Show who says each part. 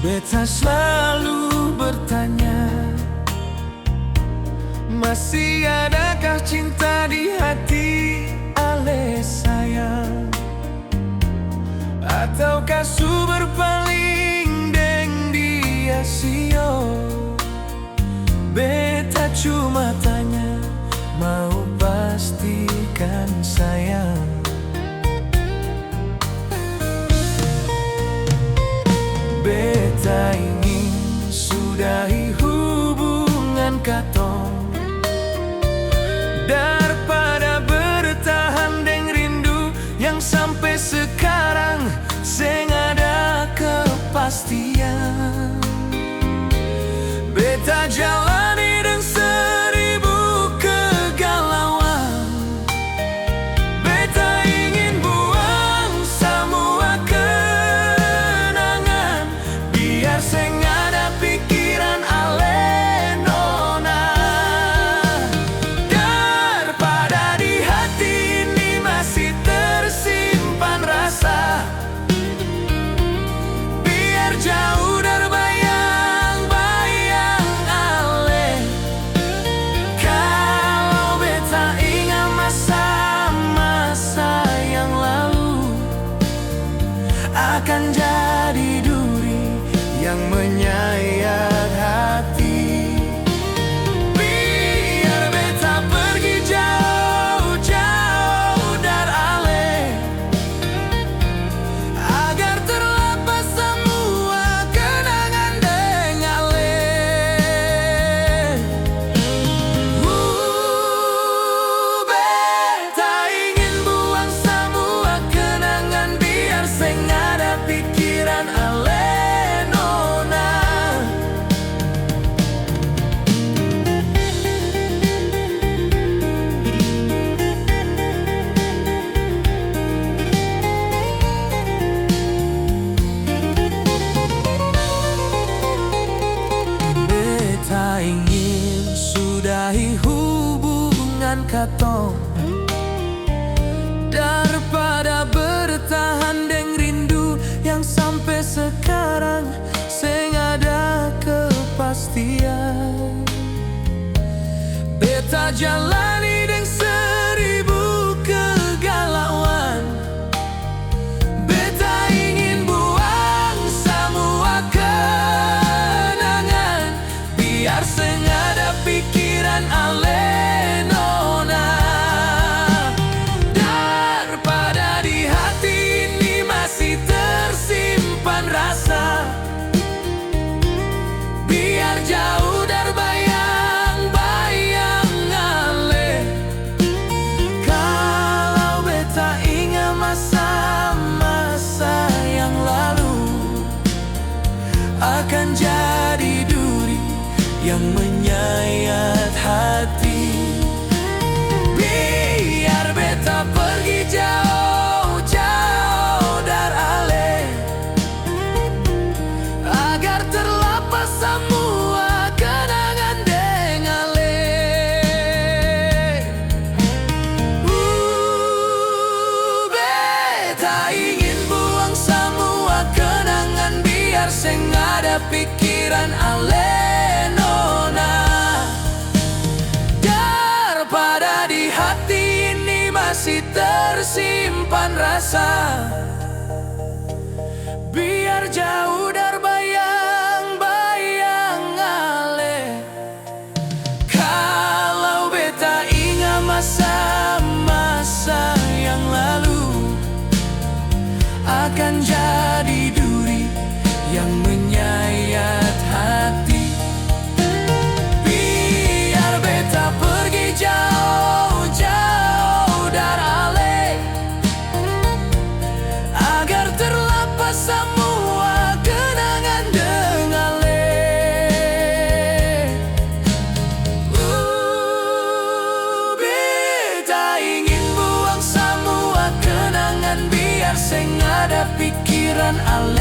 Speaker 1: Beta selalu bertanya, masih adakah cinta di hati ale sayang? Ataukah su berpaling deng dia sio? Beta cuma tanya, mau pastikan sayang. Beta ingin sudahi hubungan katong, daripada bertahan deng rindu yang sampai sekarang seng ada kepastian. Beta jalani deng seribu kegalauan. Beta ingin buang semua kenangan, biar seng ada pikiran ale nona. Daripada di hati ini masih tersimpan rasa, biar jauh dari bayang-bayang ale. Kalau beta ingat masa-masa yang lalu, akan jadi duri yang menyayat hati. Biar beta pergi jauh-jauh dari ale, agar terlepas semua kenangan deng ale. Beta ingin buang semua kenangan, biar seng ada pikiran ale nona. Beta ingin sudahi hubungan katong, daripada bertahan deng rindu yang sampai sekarang seng ada kepastian. Beta jalani deng seribu kegalauan. Beta ingin buang semua kenangan, biar seng ada pikiran ale nona. Daripada di hati ini masih tersimpan rasa, biar jauh dari bayang-bayang ale. Kalau beta ingat masa-masa yang lalu, akan jadi duri yang menyayat hati. Biar beta pergi jauh-jauh dari ale, agar terlepas semua kenangan deng ale. Beta ingin buang semua kenangan, biar seng ada pikiran ale nona. Daripada di hati ini masih tersimpan rasa, biar jauh dari bayang-bayang ale. Kalau beta ingat masa-masa yang lalu, akan jadi duri yang menyayat hati. Biar beta pergi jauh-jauh dari ale, agar terlepas semua kenangan deng ale. Beta ingin buang semua kenangan, biar seng ada pikiran ale.